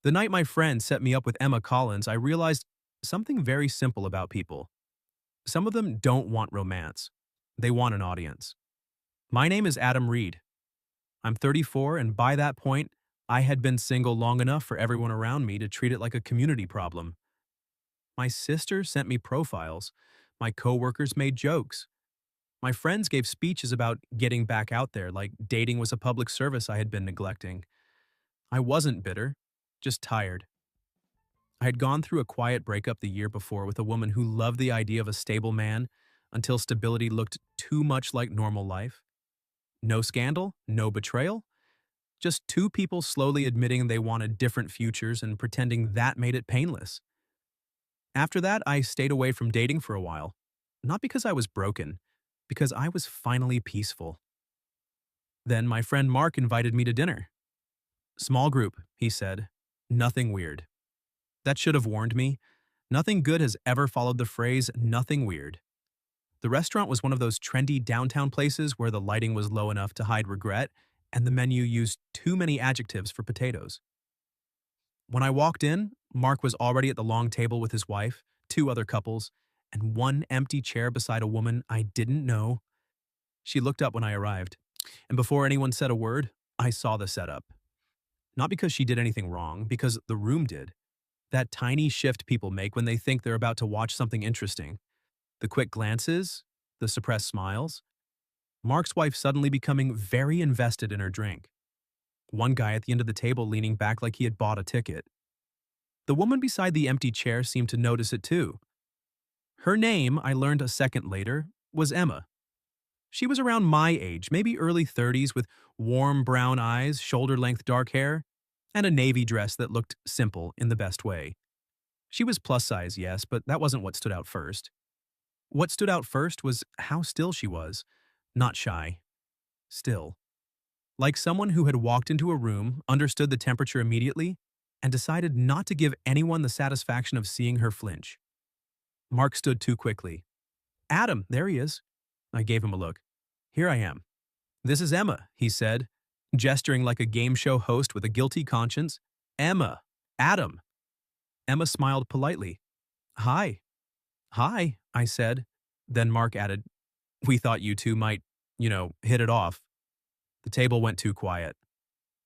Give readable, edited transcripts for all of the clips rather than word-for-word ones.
The night my friend set me up with Emma Collins, I realized something very simple about people. Some of them don't want romance. They want an audience. My name is Adam Reed. I'm 34, and by that point, I had been single long enough for everyone around me to treat it like a community problem. My sister sent me profiles. My coworkers made jokes. My friends gave speeches about getting back out there, like dating was a public service I had been neglecting. I wasn't bitter, just tired. I had gone through a quiet breakup the year before with a woman who loved the idea of a stable man until stability looked too much like normal life. No scandal, no betrayal, just two people slowly admitting they wanted different futures and pretending that made it painless. After that, I stayed away from dating for a while, not because I was broken, because I was finally peaceful. Then my friend Mark invited me to dinner. Small group, he said. Nothing weird. That should have warned me. Nothing good has ever followed the phrase, nothing weird. The restaurant was one of those trendy downtown places where the lighting was low enough to hide regret, and the menu used too many adjectives for potatoes. When I walked in, Mark was already at the long table with his wife, two other couples, and one empty chair beside a woman I didn't know. She looked up when I arrived, and before anyone said a word, I saw the setup. Not because she did anything wrong, because the room did. That tiny shift people make when they think they're about to watch something interesting. The quick glances, the suppressed smiles. Mark's wife suddenly becoming very invested in her drink. One guy at the end of the table leaning back like he had bought a ticket. The woman beside the empty chair seemed to notice it too. Her name, I learned a second later, was Emma. She was around my age, maybe early 30s, with warm brown eyes, shoulder-length dark hair, and a navy dress that looked simple in the best way. She was plus size, yes, but that wasn't what stood out first. What stood out first was how still she was. Not shy. Still. Like someone who had walked into a room, understood the temperature immediately, and decided not to give anyone the satisfaction of seeing her flinch. Mark stood too quickly. Adam, there he is. I gave him a look. Here I am. This is Emma, he said, gesturing like a game show host with a guilty conscience. Emma. Adam. Emma smiled politely. Hi. Hi, I said. Then Mark added, we thought you two might, hit it off. The table went too quiet.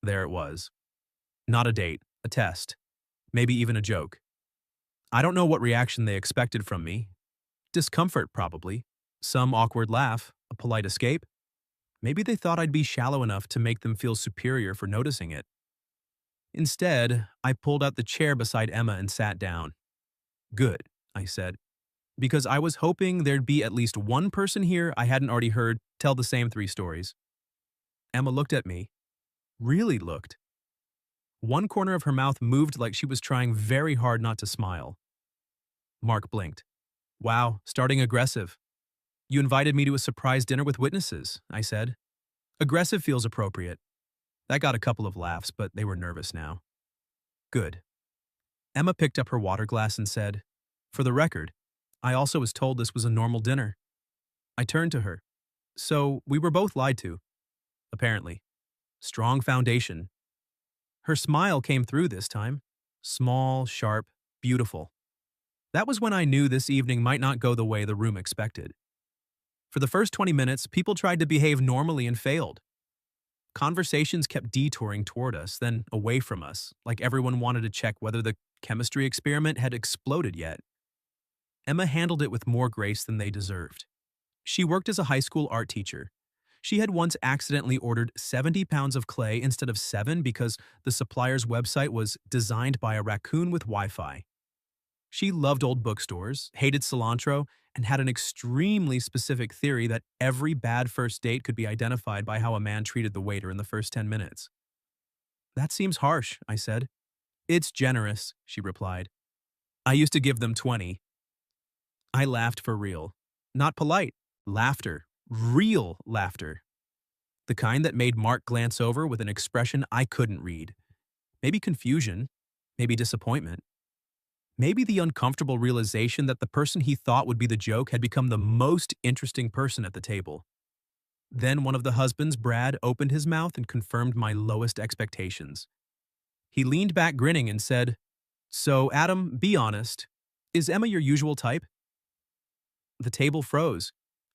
There it was. Not a date, a test. Maybe even a joke. I don't know what reaction they expected from me. Discomfort, probably. Some awkward laugh, a polite escape. Maybe they thought I'd be shallow enough to make them feel superior for noticing it. Instead, I pulled out the chair beside Emma and sat down. Good, I said, because I was hoping there'd be at least one person here I hadn't already heard tell the same three stories. Emma looked at me. Really looked. One corner of her mouth moved like she was trying very hard not to smile. Mark blinked. Wow, starting aggressive. You invited me to a surprise dinner with witnesses, I said. Aggressive feels appropriate. That got a couple of laughs, but they were nervous now. Good. Emma picked up her water glass and said, for the record, I also was told this was a normal dinner. I turned to her. So we were both lied to. Apparently. Strong foundation. Her smile came through this time. Small, sharp, beautiful. That was when I knew this evening might not go the way the room expected. For the first 20 minutes, people tried to behave normally and failed. Conversations kept detouring toward us, then away from us, like everyone wanted to check whether the chemistry experiment had exploded yet. Emma handled it with more grace than they deserved. She worked as a high school art teacher. She had once accidentally ordered 70 pounds of clay instead of 7 because the supplier's website was designed by a raccoon with Wi-Fi. She loved old bookstores, hated cilantro, and had an extremely specific theory that every bad first date could be identified by how a man treated the waiter in the first 10 minutes. That seems harsh, I said. It's generous, she replied. I used to give them 20. I laughed for real. Not polite. Laughter. Real laughter. The kind that made Mark glance over with an expression I couldn't read. Maybe confusion. Maybe disappointment. Maybe the uncomfortable realization that the person he thought would be the joke had become the most interesting person at the table. Then one of the husbands, Brad, opened his mouth and confirmed my lowest expectations. He leaned back grinning and said, "So, Adam, be honest. Is Emma your usual type?" The table froze.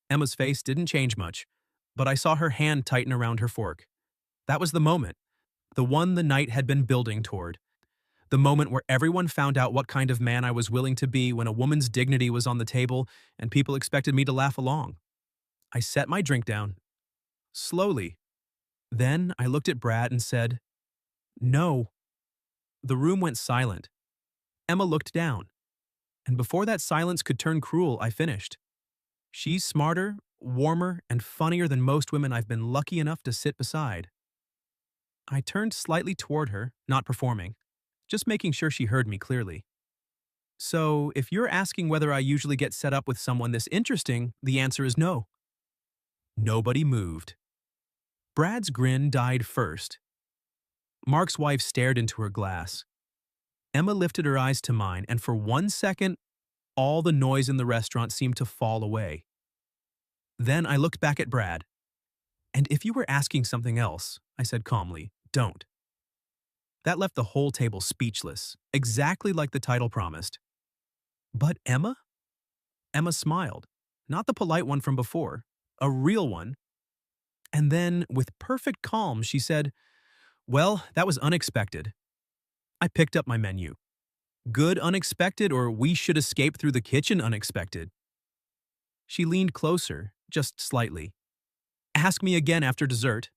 Emma's face didn't change much, but I saw her hand tighten around her fork. That was the moment, the one the night had been building toward. The moment where everyone found out what kind of man I was willing to be when a woman's dignity was on the table and people expected me to laugh along. I set my drink down, slowly. Then I looked at Brad and said, "No." The room went silent. Emma looked down. And before that silence could turn cruel, I finished. "She's smarter, warmer, and funnier than most women I've been lucky enough to sit beside." I turned slightly toward her, not performing, just making sure she heard me clearly. "So, if you're asking whether I usually get set up with someone this interesting, the answer is no." Nobody moved. Brad's grin died first. Mark's wife stared into her glass. Emma lifted her eyes to mine, and for 1 second, all the noise in the restaurant seemed to fall away. Then I looked back at Brad. "And if you were asking something else," I said calmly, "don't." That left the whole table speechless, exactly like the title promised. "But Emma?" Emma smiled, not the polite one from before, a real one. And then, with perfect calm, she said, "Well, that was unexpected." I picked up my menu. "Good unexpected, or we should escape through the kitchen unexpected?" She leaned closer, just slightly. "Ask me again after dessert."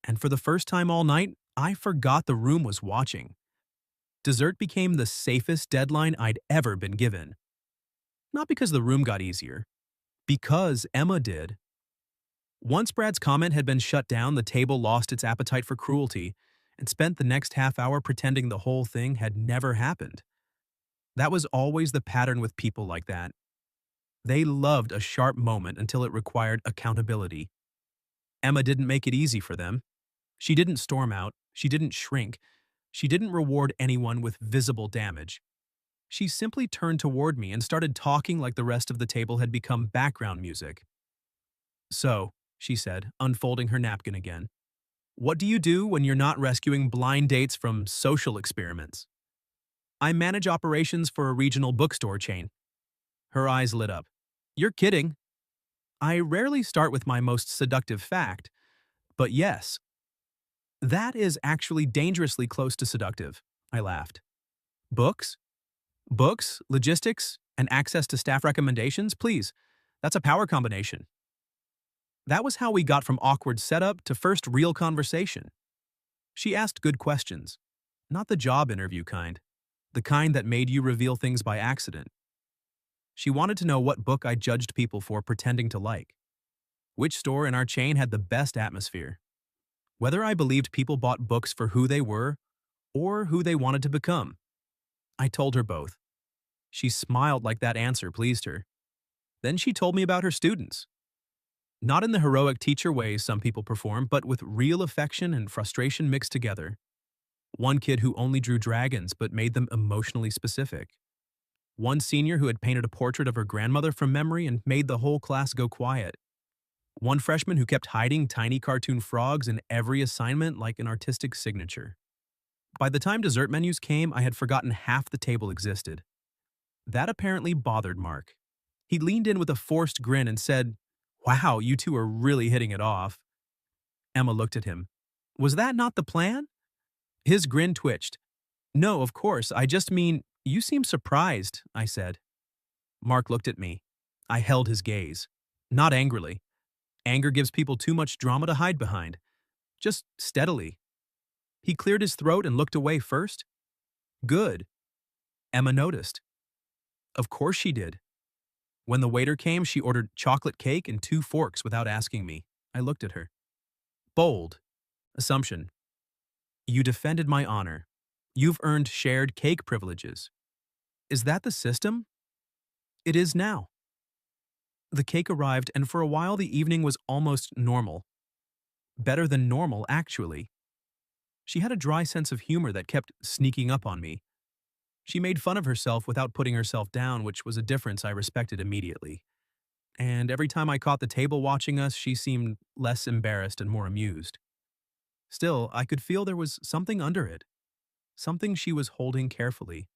And for the first time all night, I forgot the room was watching. Dessert became the safest deadline I'd ever been given. Not because the room got easier, because Emma did. Once Brad's comment had been shut down, the table lost its appetite for cruelty and spent the next half hour pretending the whole thing had never happened. That was always the pattern with people like that. They loved a sharp moment until it required accountability. Emma didn't make it easy for them. She didn't storm out. She didn't shrink. She didn't reward anyone with visible damage. She simply turned toward me and started talking like the rest of the table had become background music. "So," she said, unfolding her napkin again, "what do you do when you're not rescuing blind dates from social experiments?" "I manage operations for a regional bookstore chain." Her eyes lit up. "You're kidding." "I rarely start with my most seductive fact, but yes." "That is actually dangerously close to seductive," I laughed. "Books? Books, logistics, and access to staff recommendations? Please, that's a power combination." That was how we got from awkward setup to first real conversation. She asked good questions, not the job interview kind, the kind that made you reveal things by accident. She wanted to know what book I judged people for pretending to like, which store in our chain had the best atmosphere, whether I believed people bought books for who they were or who they wanted to become. I told her both. She smiled like that answer pleased her. Then she told me about her students. Not in the heroic teacher way some people perform, but with real affection and frustration mixed together. One kid who only drew dragons but made them emotionally specific. One senior who had painted a portrait of her grandmother from memory and made the whole class go quiet. One freshman who kept hiding tiny cartoon frogs in every assignment like an artistic signature. By the time dessert menus came, I had forgotten half the table existed. That apparently bothered Mark. He leaned in with a forced grin and said, "Wow, you two are really hitting it off." Emma looked at him. "Was that not the plan?" His grin twitched. "No, of course, I just mean, you seem surprised," I said. Mark looked at me. I held his gaze. Not angrily. Anger gives people too much drama to hide behind. Just steadily. He cleared his throat and looked away first. "Good." Emma noticed. Of course she did. When the waiter came, she ordered chocolate cake and 2 forks without asking me. I looked at her. Bold. Assumption. "You defended my honor. You've earned shared cake privileges." Is that the system? It is now. The cake arrived, and for a while the evening was almost normal. Better than normal, actually. She had a dry sense of humor that kept sneaking up on me. She made fun of herself without putting herself down, which was a difference I respected immediately. And every time I caught the table watching us, she seemed less embarrassed and more amused. Still, I could feel there was something under it. something she was holding carefully.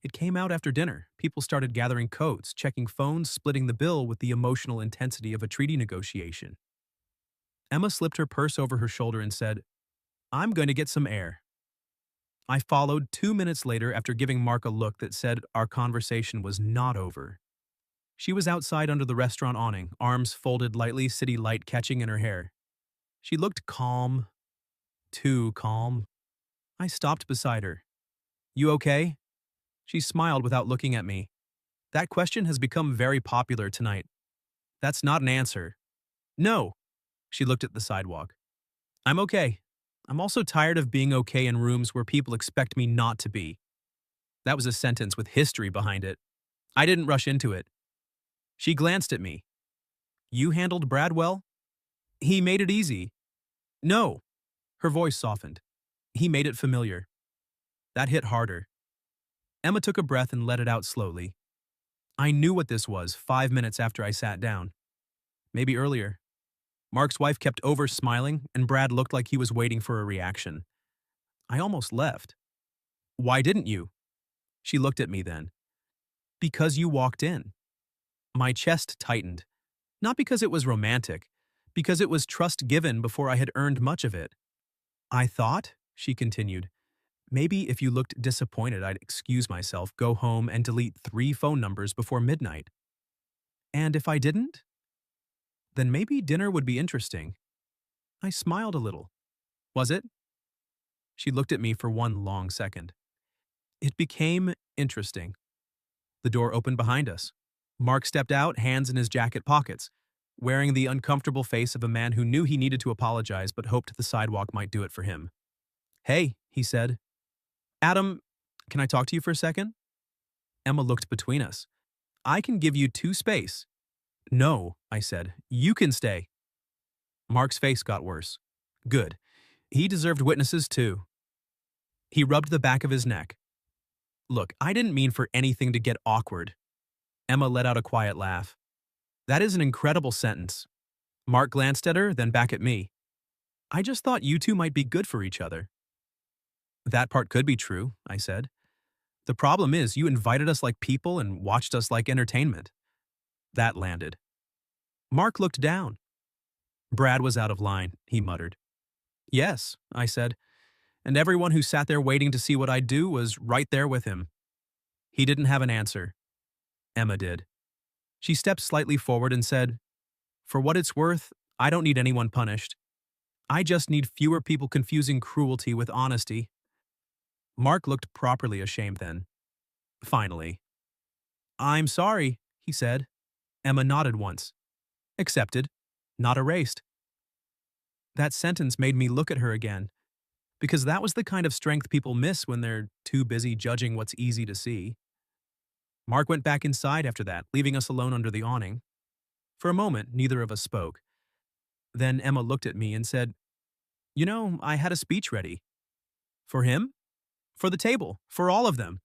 It came out after dinner. People started gathering coats, checking phones, splitting the bill with the emotional intensity of a treaty negotiation. Emma slipped her purse over her shoulder and said, "I'm going to get some air." I followed 2 minutes later after giving Mark a look that said our conversation was not over. She was outside under the restaurant awning, arms folded lightly, city light catching in her hair. She looked calm, too calm. I stopped beside her. "You okay?" She smiled without looking at me. "That question has become very popular tonight." "That's not an answer." "No." She looked at the sidewalk. "I'm okay. I'm also tired of being okay in rooms where people expect me not to be." That was a sentence with history behind it. I didn't rush into it. She glanced at me. "You handled Brad well?" "He made it easy." "No." Her voice softened. "He made it familiar." That hit harder. Emma took a breath and let it out slowly. I knew what this was 5 minutes after I sat down. Maybe earlier. Mark's wife kept over smiling, and Brad looked like he was waiting for a reaction. I almost left. "Why didn't you?" She looked at me then. "Because you walked in." My chest tightened. Not because it was romantic, because it was trust given before I had earned much of it. "I thought," she continued, "maybe if you looked disappointed, I'd excuse myself, go home, and delete 3 phone numbers before midnight. And if I didn't? Then maybe dinner would be interesting." I smiled a little. "Was it?" She looked at me for one long second. "It became interesting." The door opened behind us. Mark stepped out, hands in his jacket pockets, wearing the uncomfortable face of a man who knew he needed to apologize but hoped the sidewalk might do it for him. "Hey," he said. "Adam, can I talk to you for a second?" Emma looked between us. "I can give you 2 space." "No," I said. "You can stay." Mark's face got worse. Good. He deserved witnesses too. He rubbed the back of his neck. "Look, I didn't mean for anything to get awkward." Emma let out a quiet laugh. "That is an incredible sentence." Mark glanced at her, then back at me. "I just thought you two might be good for each other." "That part could be true," I said. "The problem is you invited us like people and watched us like entertainment." That landed. Mark looked down. "Brad was out of line," he muttered. "Yes," I said, "and everyone who sat there waiting to see what I'd do was right there with him." He didn't have an answer. Emma did. She stepped slightly forward and said, "For what it's worth, I don't need anyone punished. I just need fewer people confusing cruelty with honesty." Mark looked properly ashamed then. Finally. "I'm sorry," he said. Emma nodded once. Accepted. Not erased. That sentence made me look at her again, because that was the kind of strength people miss when they're too busy judging what's easy to see. Mark went back inside after that, leaving us alone under the awning. For a moment, neither of us spoke. Then Emma looked at me and said, "You know, I had a speech ready." "For him?" "For the table, for all of them.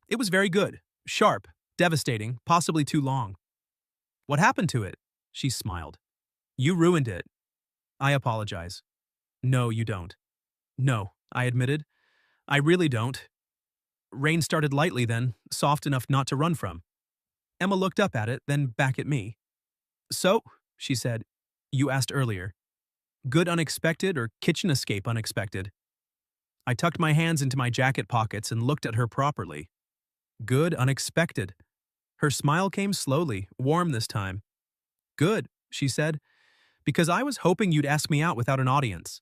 It was very good, sharp, devastating, possibly too long." "What happened to it?" She smiled. "You ruined it." "I apologize." "No, you don't." "No," I admitted. "I really don't." Rain started lightly then, soft enough not to run from. Emma looked up at it, then back at me. "So," she said, "you asked earlier. Good unexpected or kitchen escape unexpected?" I tucked my hands into my jacket pockets and looked at her properly. Good unexpected. Her smile came slowly, warm this time. "Good," she said, "because I was hoping you'd ask me out without an audience."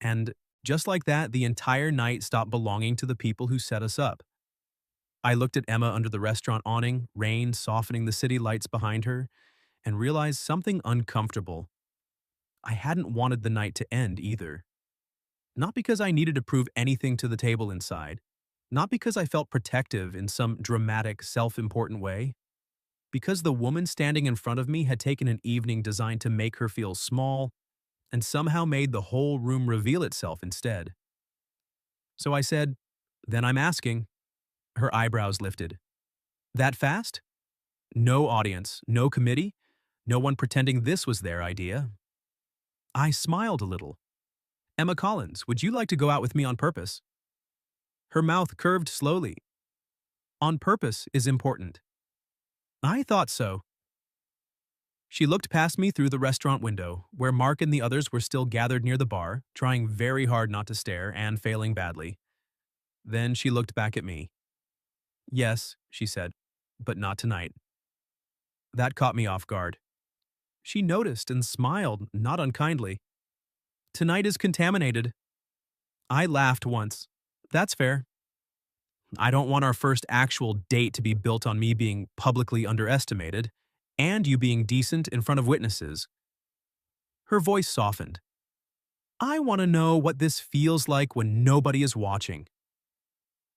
And just like that, the entire night stopped belonging to the people who set us up. I looked at Emma under the restaurant awning, rain softening the city lights behind her, and realized something uncomfortable. I hadn't wanted the night to end either. Not because I needed to prove anything to the table inside. Not because I felt protective in some dramatic, self-important way. Because the woman standing in front of me had taken an evening designed to make her feel small and somehow made the whole room reveal itself instead. So I said, "Then I'm asking." Her eyebrows lifted. "That fast?" No audience, no committee, no one pretending this was their idea. I smiled a little. "Emma Collins, would you like to go out with me on purpose?" Her mouth curved slowly. On purpose is important. I thought so. She looked past me through the restaurant window, where Mark and the others were still gathered near the bar, trying very hard not to stare and failing badly. Then she looked back at me. Yes, she said, but not tonight. That caught me off guard. She noticed and smiled, not unkindly. Tonight is contaminated. I laughed once. That's fair. I don't want our first actual date to be built on me being publicly underestimated, and you being decent in front of witnesses. Her voice softened. I want to know what this feels like when nobody is watching.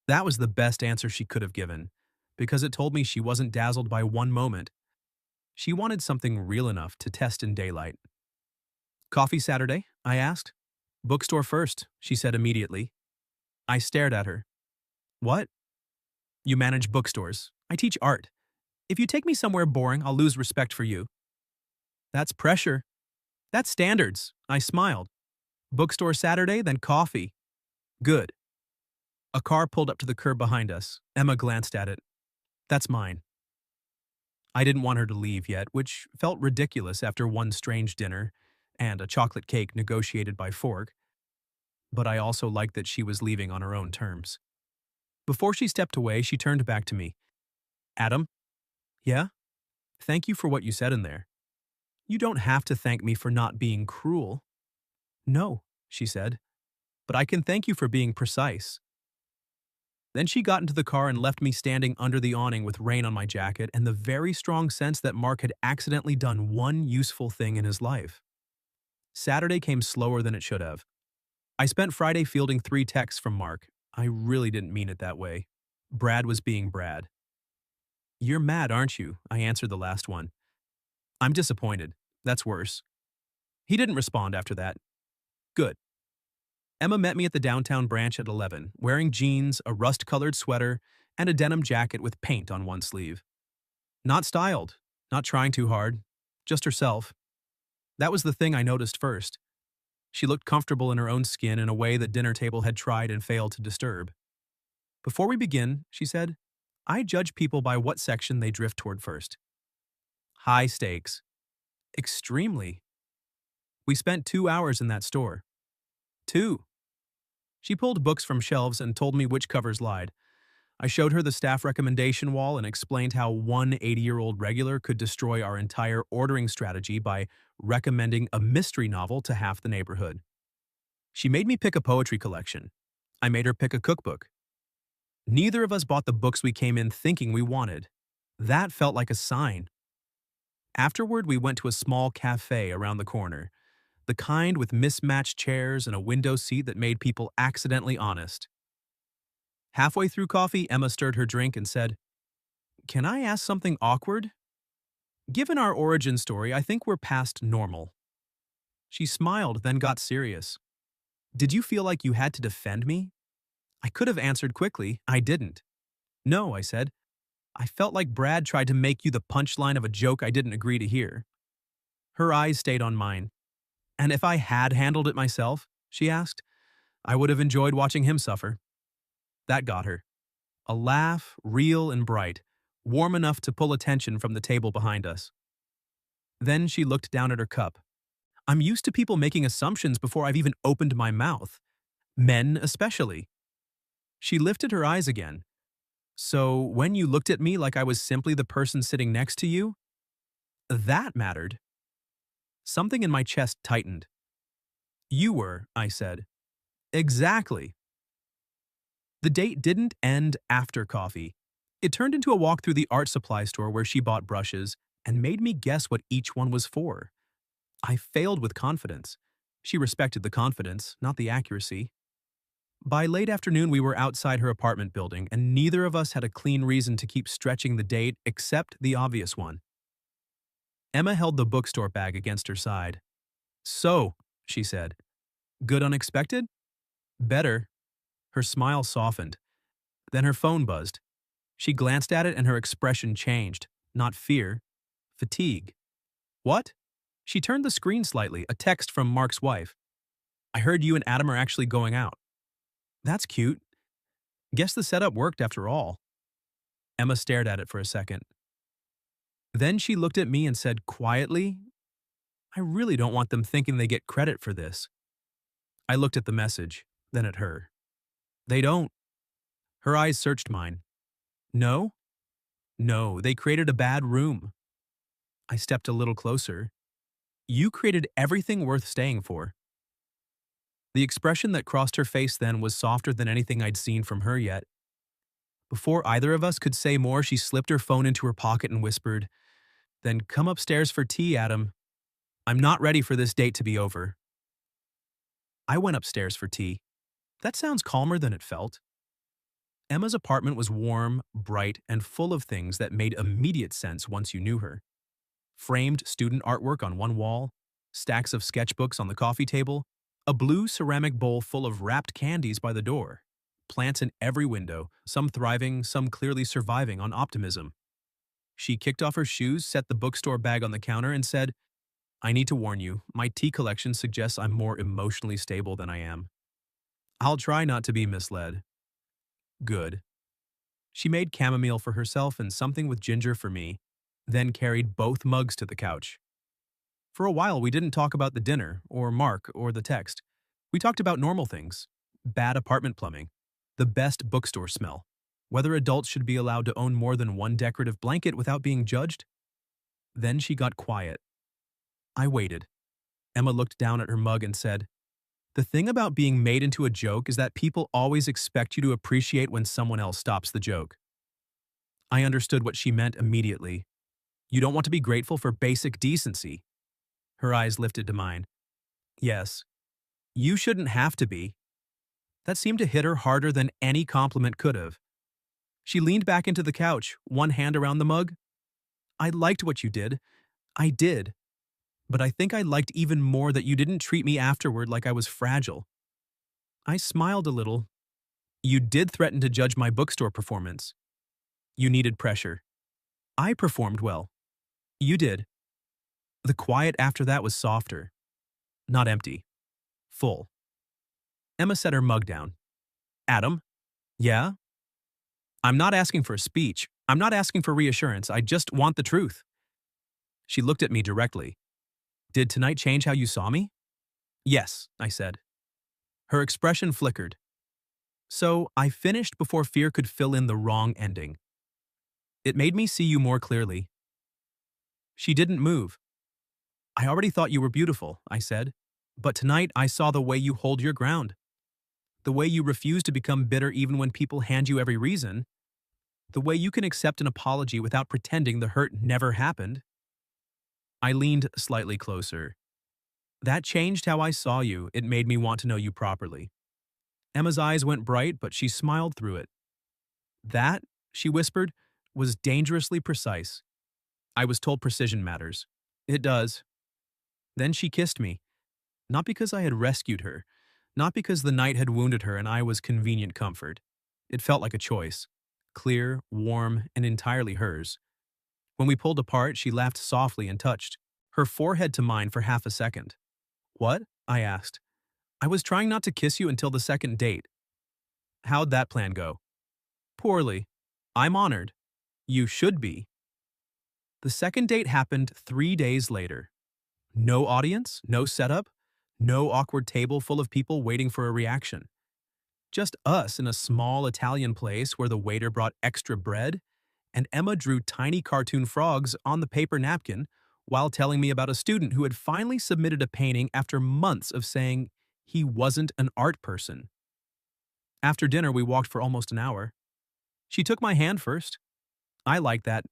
That was the best answer she could have given, because it told me she wasn't dazzled by one moment. She wanted something real enough to test in daylight. Coffee Saturday? I asked. Bookstore first, she said immediately. I stared at her. What? You manage bookstores. I teach art. If you take me somewhere boring, I'll lose respect for you. That's pressure. That's standards. I smiled. Bookstore Saturday, then coffee. Good. A car pulled up to the curb behind us. Emma glanced at it. That's mine. I didn't want her to leave yet, which felt ridiculous after one strange dinner and a chocolate cake negotiated by fork, but I also liked that she was leaving on her own terms. Before she stepped away, she turned back to me. Adam? Yeah? Thank you for what you said in there. You don't have to thank me for not being cruel. No, she said, but I can thank you for being precise. Then she got into the car and left me standing under the awning with rain on my jacket and the very strong sense that Mark had accidentally done one useful thing in his life. Saturday came slower than it should have. I spent Friday fielding 3 texts from Mark. I really didn't mean it that way. Brad was being Brad. You're mad, aren't you? I answered the last one. I'm disappointed. That's worse. He didn't respond after that. Good. Emma met me at the downtown branch at 11, wearing jeans, a rust-colored sweater, and a denim jacket with paint on one sleeve. Not styled, not trying too hard, just herself. That was the thing I noticed first. She looked comfortable in her own skin in a way that dinner table had tried and failed to disturb. Before we begin, she said, I judge people by what section they drift toward first. High stakes. Extremely. We spent 2 hours in that store. 2. She pulled books from shelves and told me which covers lied. I showed her the staff recommendation wall and explained how one 80-year-old regular could destroy our entire ordering strategy by recommending a mystery novel to half the neighborhood. She made me pick a poetry collection. I made her pick a cookbook. Neither of us bought the books we came in thinking we wanted. That felt like a sign. Afterward, we went to a small cafe around the corner, the kind with mismatched chairs and a window seat that made people accidentally honest. Halfway through coffee, Emma stirred her drink and said, Can I ask something awkward? Given our origin story, I think we're past normal. She smiled, then got serious. Did you feel like you had to defend me? I could have answered quickly. I didn't. No, I said. I felt like Brad tried to make you the punchline of a joke I didn't agree to hear. Her eyes stayed on mine. And if I had handled it myself, she asked, I would have enjoyed watching him suffer. That got her. A laugh, real and bright, warm enough to pull attention from the table behind us. Then she looked down at her cup. I'm used to people making assumptions before I've even opened my mouth. Men especially. She lifted her eyes again. So when you looked at me like I was simply the person sitting next to you, that mattered. Something in my chest tightened. You were, I said. Exactly. The date didn't end after coffee. It turned into a walk through the art supply store where she bought brushes and made me guess what each one was for. I failed with confidence. She respected the confidence, not the accuracy. By late afternoon, we were outside her apartment building, and neither of us had a clean reason to keep stretching the date except the obvious one. Emma held the bookstore bag against her side. So, she said, good unexpected? Better. Her smile softened. Then her phone buzzed. She glanced at it and her expression changed. Not fear. Fatigue. What? She turned the screen slightly, a text from Mark's wife. I heard you and Adam are actually going out. That's cute. Guess the setup worked after all. Emma stared at it for a second. Then she looked at me and said quietly, I really don't want them thinking they get credit for this. I looked at the message, then at her. They don't. Her eyes searched mine. No? No, they created a bad room. I stepped a little closer. You created everything worth staying for. The expression that crossed her face then was softer than anything I'd seen from her yet. Before either of us could say more, she slipped her phone into her pocket and whispered, Then come upstairs for tea, Adam. I'm not ready for this date to be over. I went upstairs for tea. That sounds calmer than it felt. Emma's apartment was warm, bright, and full of things that made immediate sense once you knew her. Framed student artwork on one wall, stacks of sketchbooks on the coffee table, a blue ceramic bowl full of wrapped candies by the door, plants in every window, some thriving, some clearly surviving on optimism. She kicked off her shoes, set the bookstore bag on the counter, and said, I need to warn you, my tea collection suggests I'm more emotionally stable than I am. I'll try not to be misled. Good. She made chamomile for herself and something with ginger for me, then carried both mugs to the couch. For a while, we didn't talk about the dinner, or Mark, or the text. We talked about normal things. Bad apartment plumbing. The best bookstore smell. Whether adults should be allowed to own more than one decorative blanket without being judged. Then she got quiet. I waited. Emma looked down at her mug and said, The thing about being made into a joke is that people always expect you to appreciate when someone else stops the joke. I understood what she meant immediately. You don't want to be grateful for basic decency. Her eyes lifted to mine. Yes. You shouldn't have to be. That seemed to hit her harder than any compliment could have. She leaned back into the couch, one hand around the mug. I liked what you did. I did. But I think I liked even more that you didn't treat me afterward like I was fragile. I smiled a little. You did threaten to judge my bookstore performance. You needed pressure. I performed well. You did. The quiet after that was softer. Not empty. Full. Emma set her mug down. Adam? Yeah? I'm not asking for a speech. I'm not asking for reassurance. I just want the truth. She looked at me directly. Did tonight change how you saw me? Yes, I said. Her expression flickered. So I finished before fear could fill in the wrong ending. It made me see you more clearly. She didn't move. I already thought you were beautiful, I said. But tonight I saw the way you hold your ground. The way you refuse to become bitter even when people hand you every reason. The way you can accept an apology without pretending the hurt never happened. I leaned slightly closer. That changed how I saw you. It made me want to know you properly. Emma's eyes went bright, but she smiled through it. That, she whispered, was dangerously precise. I was told precision matters. It does. Then she kissed me. Not because I had rescued her. Not because the night had wounded her and I was convenient comfort. It felt like a choice. Clear, warm, and entirely hers. When we pulled apart, she laughed softly and touched her forehead to mine for half a second. What? I asked. I was trying not to kiss you until the second date. How'd that plan go? Poorly. I'm honored. You should be. The second date happened 3 days later. No audience, no setup, no awkward table full of people waiting for a reaction. Just us in a small Italian place where the waiter brought extra bread, and Emma drew tiny cartoon frogs on the paper napkin while telling me about a student who had finally submitted a painting after months of saying he wasn't an art person. After dinner, we walked for almost an hour. She took my hand first. I liked that,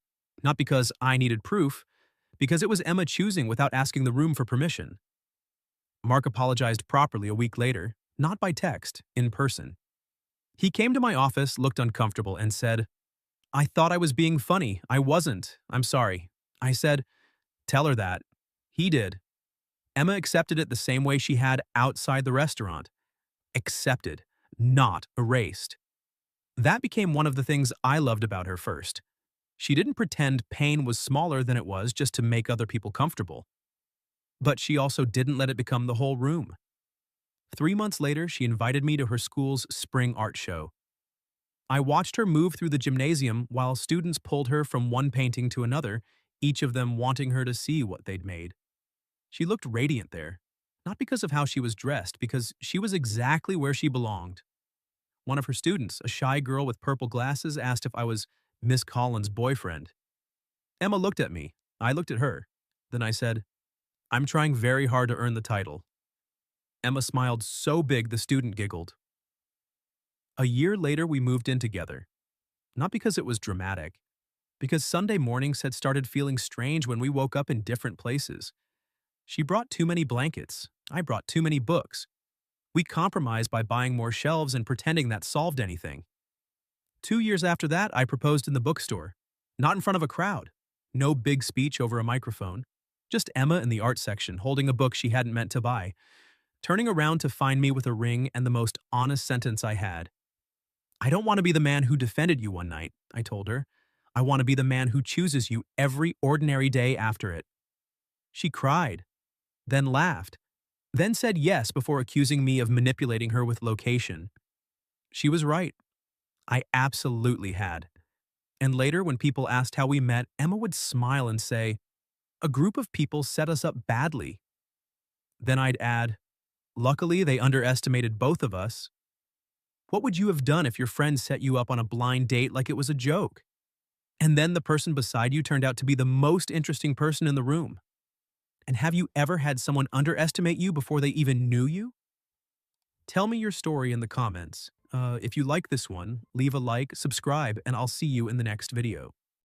not because I needed proof, because it was Emma choosing without asking the room for permission. Mark apologized properly a week later, not by text, in person. He came to my office, looked uncomfortable, and said, I thought I was being funny. I wasn't. I'm sorry. I said, Tell her that. He did. Emma accepted it the same way she had outside the restaurant. Accepted, not erased. That became one of the things I loved about her first. She didn't pretend pain was smaller than it was just to make other people comfortable. But she also didn't let it become the whole room. 3 months later, she invited me to her school's spring art show. I watched her move through the gymnasium while students pulled her from one painting to another, each of them wanting her to see what they'd made. She looked radiant there, not because of how she was dressed, because she was exactly where she belonged. One of her students, a shy girl with purple glasses, asked if I was Miss Collins' boyfriend. Emma looked at me. I looked at her. Then I said, "I'm trying very hard to earn the title." Emma smiled so big the student giggled. A year later, we moved in together. Not because it was dramatic, because Sunday mornings had started feeling strange when we woke up in different places. She brought too many blankets. I brought too many books. We compromised by buying more shelves and pretending that solved anything. 2 years after that, I proposed in the bookstore. Not in front of a crowd. No big speech over a microphone. Just Emma in the art section holding a book she hadn't meant to buy, turning around to find me with a ring and the most honest sentence I had. "I don't want to be the man who defended you one night," I told her. "I want to be the man who chooses you every ordinary day after it." She cried, then laughed, then said yes before accusing me of manipulating her with location. She was right. I absolutely had. And later, when people asked how we met, Emma would smile and say, "A group of people set us up badly." Then I'd add, "Luckily, they underestimated both of us." What would you have done if your friend set you up on a blind date like it was a joke? And then the person beside you turned out to be the most interesting person in the room. And have you ever had someone underestimate you before they even knew you? Tell me your story in the comments. If you like this one, leave a like, subscribe, and I'll see you in the next video.